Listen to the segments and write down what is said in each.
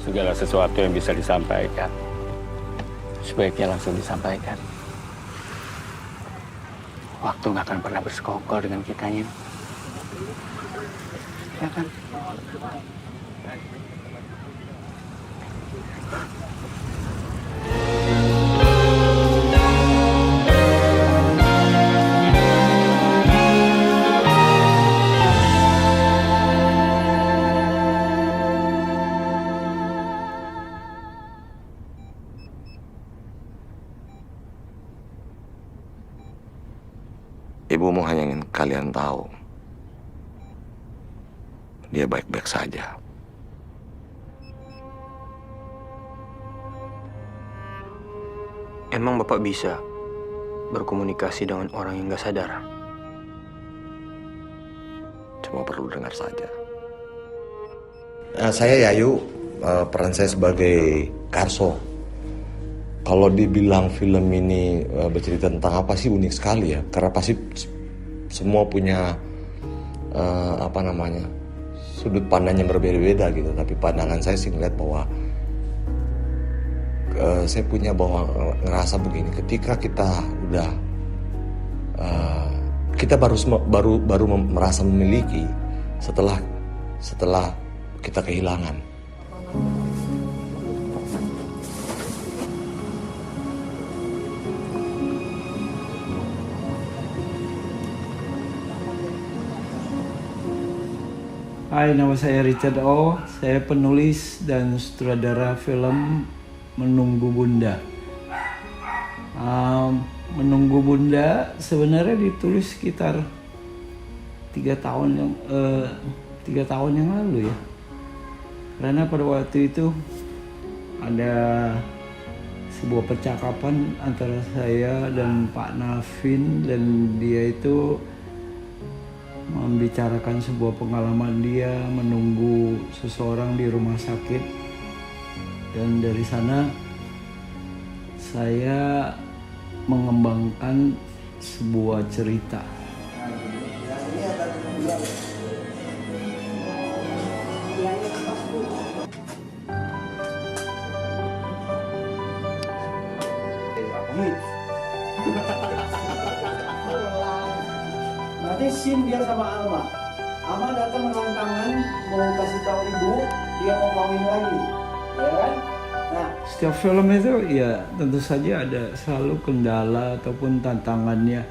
Segala sesuatu yang bisa disampaikan, sebaiknya langsung disampaikan. Waktu nggak akan pernah bersekongkol dengan kitanya. Ya kan? Ibumu hanya ingin kalian tahu dia baik-baik saja. Emang Bapak bisa berkomunikasi dengan orang yang gak sadar? Cuma perlu dengar saja. Saya Yayu, peran saya sebagai Karso. Kalau dibilang film ini bercerita tentang apa sih, unik sekali ya. Karena pasti semua punya sudut pandang yang berbeda-beda gitu. Tapi pandangan saya sih ngeliat bahwa saya punya ngerasa begini. Ketika kita udah kita baru merasa memiliki setelah kita kehilangan. Hai, nama saya Richard O. Saya penulis dan sutradara film Menunggu Bunda. Menunggu Bunda sebenarnya ditulis sekitar 3 tahun yang lalu ya. Karena pada waktu itu ada sebuah percakapan antara saya dan Pak Navin, dan dia itu membicarakan sebuah pengalaman dia menunggu seseorang di rumah sakit, dan dari sana saya mengembangkan sebuah cerita. Nanti scene dia sama Alma. Alma datang menantangkan, mau kasih tahu ibu dia mau kawin lagi, ya kan? Nah, Setiap film itu ya tentu saja ada selalu kendala ataupun tantangannya,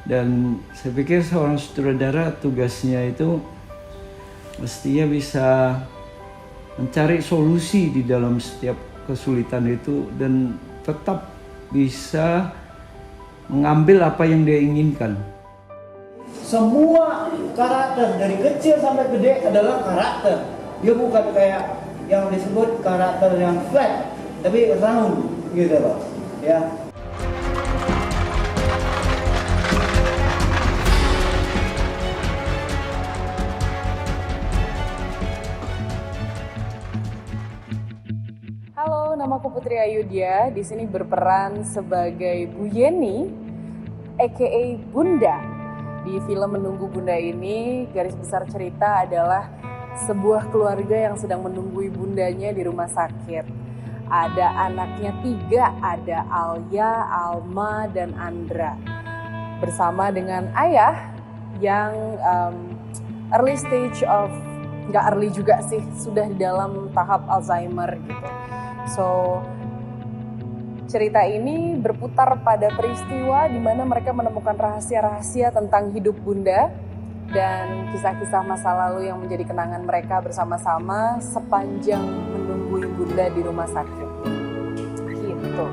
dan saya pikir seorang sutradara tugasnya itu mestinya bisa mencari solusi di dalam setiap kesulitan itu dan tetap bisa mengambil apa yang dia inginkan. semua karakter dari kecil sampai gede adalah karakter. Dia bukan kayak yang disebut karakter yang flat, tapi round gitu loh, ya. Halo, namaku Putri Ayudya. Di sini berperan sebagai Bu Yeni, aka Bunda. Di film Menunggu Bunda ini, garis besar cerita adalah sebuah keluarga yang sedang menunggu ibundanya di rumah sakit. Ada anaknya 3, ada Alia, Alma, dan Andra. Bersama dengan ayah yang early stage of, nggak early juga sih, sudah di dalam tahap Alzheimer gitu. So, cerita ini berputar pada peristiwa di mana mereka menemukan rahasia-rahasia tentang hidup Bunda dan kisah-kisah masa lalu yang menjadi kenangan mereka bersama-sama sepanjang menunggu Bunda di rumah sakit. Gitu.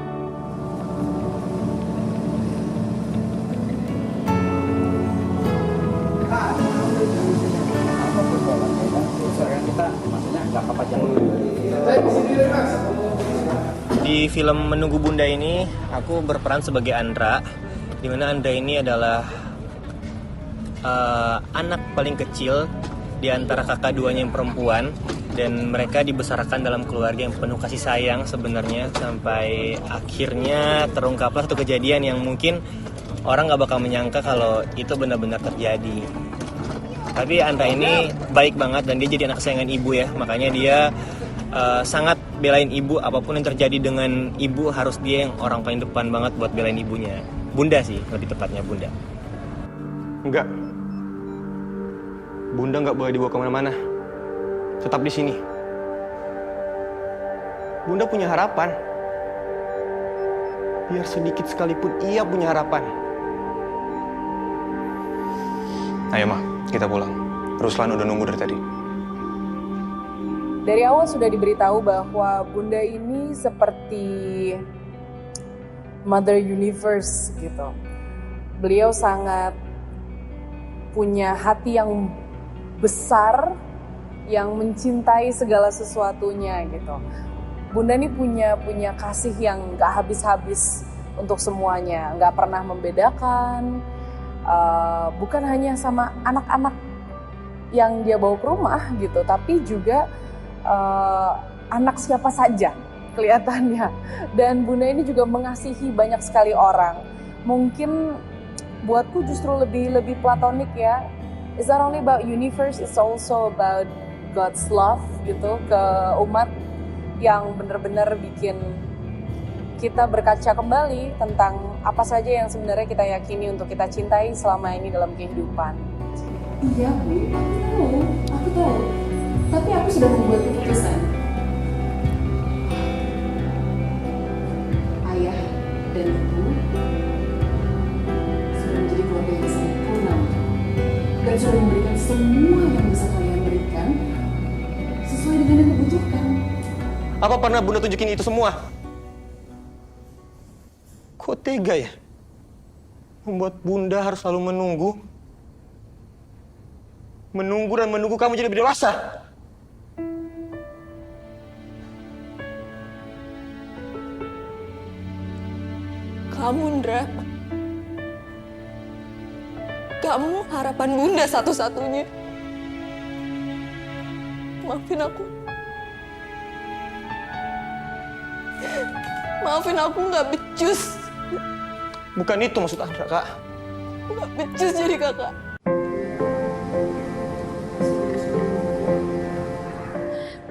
Di film Menunggu Bunda ini, aku berperan sebagai Andra, di mana Andra ini adalah anak paling kecil di antara kakak duanya yang perempuan, dan mereka dibesarkan dalam keluarga yang penuh kasih sayang sebenarnya, sampai akhirnya terungkaplah satu kejadian yang mungkin orang nggak bakal menyangka kalau itu benar-benar terjadi. Tapi Andra ini baik banget dan dia jadi anak kesayangan ibu ya, makanya dia sangat belain ibu. Apapun yang terjadi dengan ibu harus dia yang orang paling depan banget buat belain ibunya. Bunda sih, lebih tepatnya Bunda. Enggak. Bunda nggak boleh dibawa kemana-mana. Tetap di sini. Bunda punya harapan. Biar sedikit sekalipun ia punya harapan. Ayo, Ma, kita pulang. Ruslan udah nunggu dari tadi. Dari awal sudah diberitahu bahwa Bunda ini seperti Mother Universe gitu. Beliau sangat punya hati yang besar, yang mencintai segala sesuatunya gitu. Bunda ini punya kasih yang gak habis-habis untuk semuanya, gak pernah membedakan, bukan hanya sama anak-anak yang dia bawa ke rumah gitu, tapi juga anak siapa saja kelihatannya. Dan Bunda ini juga mengasihi banyak sekali orang. Mungkin buatku justru lebih platonik ya. It's not only about universe, it's also about God's love gitu ke umat, yang benar-benar bikin kita berkaca kembali tentang apa saja yang sebenarnya kita yakini untuk kita cintai selama ini dalam kehidupan. Iya Bu, aku tahu. Tapi aku sudah membuat keputusan. Ayah dan ibu sudah menjadi keluarga yang sempurna dan sudah memberikan semua yang bisa kalian berikan sesuai dengan yang dibutuhkan. Apa pernah Bunda tunjukin itu semua? Kok tega ya? Membuat Bunda harus selalu menunggu. Menunggu dan menunggu kamu jadi lebih dewasa. Kamu, Ndra. Kamu harapan Bunda satu-satunya. Maafin aku. Maafin aku nggak becus. Bukan itu maksud Anda, Kak. Nggak becus jadi kakak.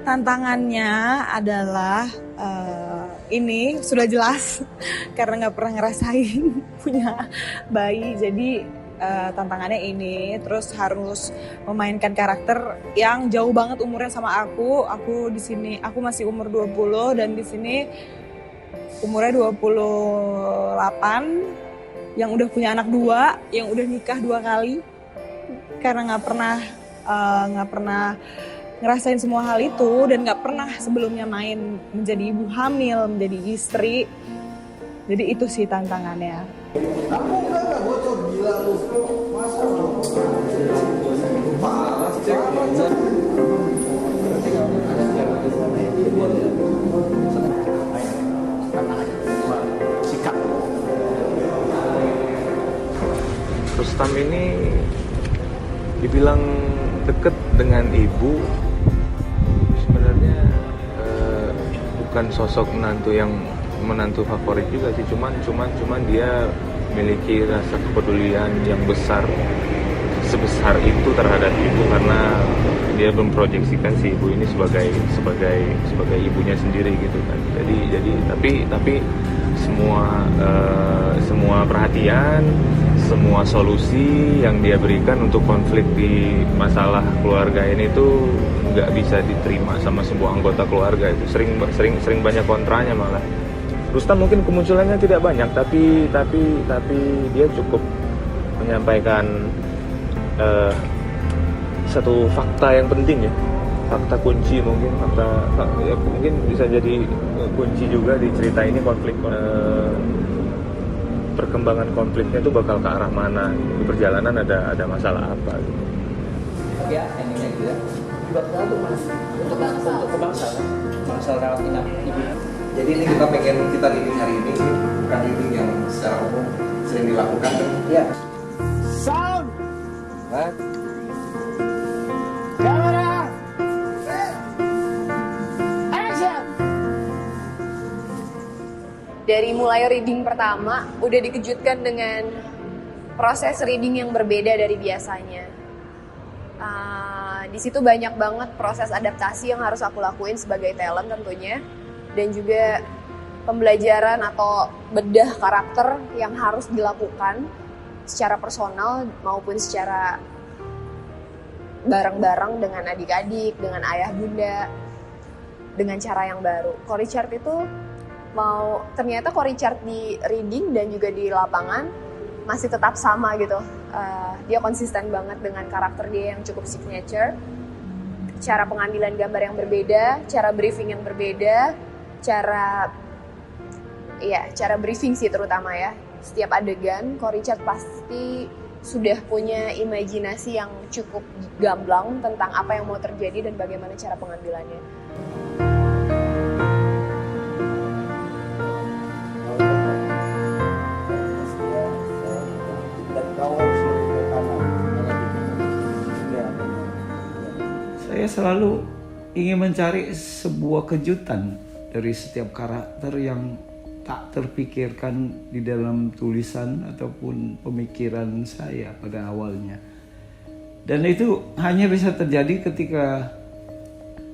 Tantangannya adalah ini sudah jelas karena nggak pernah ngerasain punya bayi, jadi tantangannya ini terus harus memainkan karakter yang jauh banget umurnya sama aku. Aku di sini aku masih umur 20 dan di sini umurnya 28, yang udah punya anak 2, yang udah nikah 2 kali, karena nggak pernah ngerasain semua hal itu dan nggak pernah sebelumnya main menjadi ibu hamil, menjadi istri. Jadi itu sih tantangannya. Kamu enggak bocor gila lu. Masa parah sih. Sikap. Rustam ini dibilang deket dengan ibu, sebenarnya bukan sosok menantu favorit juga sih, cuman dia memiliki rasa kepedulian yang sebesar itu terhadap ibu, karena dia memproyeksikan si ibu ini sebagai ibunya sendiri gitu kan. Jadi tapi semua perhatian, semua solusi yang dia berikan untuk konflik di masalah keluarga ini tuh nggak bisa diterima sama sebuah anggota keluarga. Itu sering banyak kontranya malah. Rustam mungkin kemunculannya tidak banyak, tapi dia cukup menyampaikan satu fakta yang penting ya, fakta kunci mungkin mungkin bisa jadi kunci juga di cerita ini. Konflik perkembangan konfliknya itu bakal ke arah mana, di perjalanan ada masalah apa gitu. Ya, endingnya gitu ya. Juga satu mas, untuk bangsa rawat inap ibu. Jadi ini kita pengen reading hari ini bukan reading yang secara umum sering dilakukan kan? Ya. Sound. Kamera. Action. Dari mulai reading pertama udah dikejutkan dengan proses reading yang berbeda dari biasanya. di situ banyak banget proses adaptasi yang harus aku lakuin sebagai talent tentunya, dan juga pembelajaran atau bedah karakter yang harus dilakukan secara personal maupun secara bareng-bareng dengan adik-adik, dengan ayah bunda, dengan cara yang baru. Ko Richard itu ternyata Ko Richard di reading dan juga di lapangan masih tetap sama gitu. Dia konsisten banget dengan karakter dia yang cukup signature, cara pengambilan gambar yang berbeda, cara briefing yang berbeda, cara briefing sih terutama ya. Setiap adegan Ko Richard pasti sudah punya imajinasi yang cukup gamblang tentang apa yang mau terjadi dan bagaimana cara pengambilannya. Saya selalu ingin mencari sebuah kejutan dari setiap karakter yang tak terpikirkan di dalam tulisan ataupun pemikiran saya pada awalnya. Dan itu hanya bisa terjadi ketika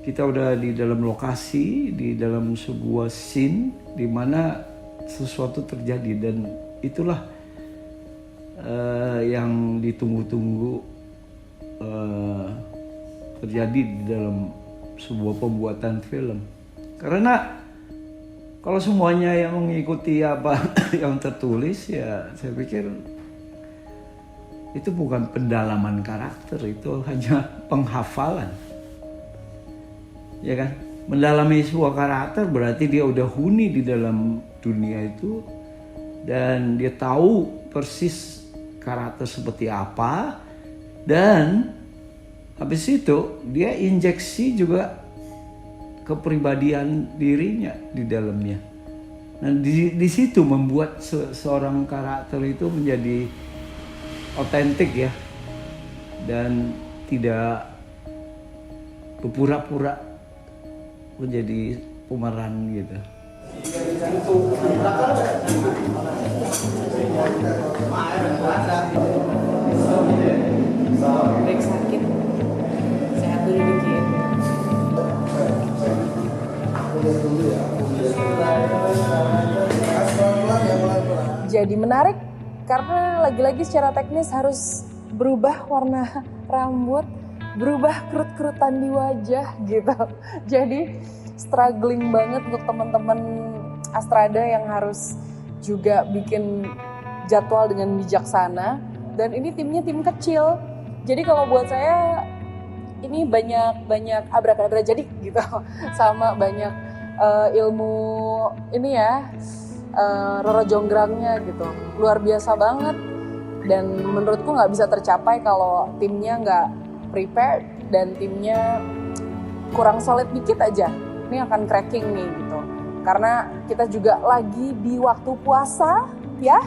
kita udah di dalam lokasi, di dalam sebuah scene di mana sesuatu terjadi, dan itulah yang ditunggu-tunggu terjadi di dalam sebuah pembuatan film. Karena kalau semuanya yang mengikuti apa yang tertulis, ya saya pikir itu bukan pendalaman karakter, itu hanya penghafalan. Ya kan? Mendalami sebuah karakter berarti dia udah huni di dalam dunia itu dan dia tahu persis karakter seperti apa, dan habis itu dia injeksi juga kepribadian dirinya di dalamnya. Nah di situ membuat seorang karakter itu menjadi otentik ya, dan tidak berpura-pura menjadi pemeran gitu. Baik, sakit. Sehat dulu dikit. Jadi menarik karena lagi-lagi secara teknis harus berubah warna rambut, berubah kerut-kerutan di wajah gitu. Jadi struggling banget untuk teman-teman Astrada yang harus juga bikin jadwal dengan bijaksana, dan ini timnya tim kecil. Jadi kalau buat saya ini banyak abrakadabra jadi gitu, sama banyak ilmu ini ya, Roro Jonggrangnya gitu, luar biasa banget. Dan menurutku nggak bisa tercapai kalau timnya nggak prepared dan timnya kurang solid dikit aja. Ini akan cracking nih gitu, karena kita juga lagi di waktu puasa ya.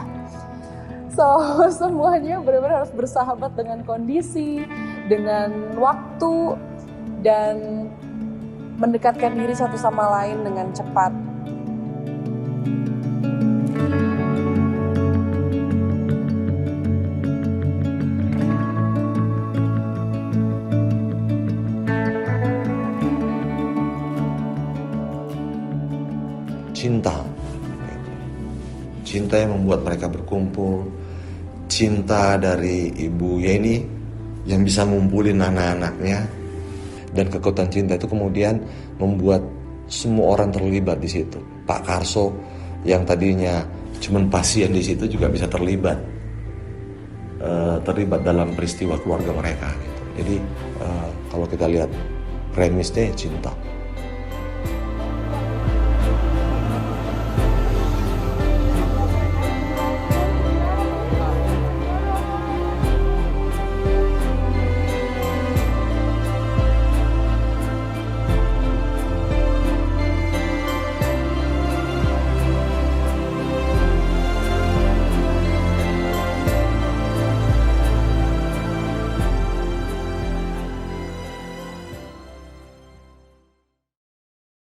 So semuanya benar-benar harus bersahabat dengan kondisi, dengan waktu, dan mendekatkan diri satu sama lain dengan cepat. Cinta yang membuat mereka berkumpul, cinta dari Ibu Yeni yang bisa ngumpulin anak-anaknya, dan kekuatan cinta itu kemudian membuat semua orang terlibat di situ. Pak Karso yang tadinya cuman pasien di situ juga bisa terlibat dalam peristiwa keluarga mereka gitu. Jadi kalau kita lihat premisnya cinta.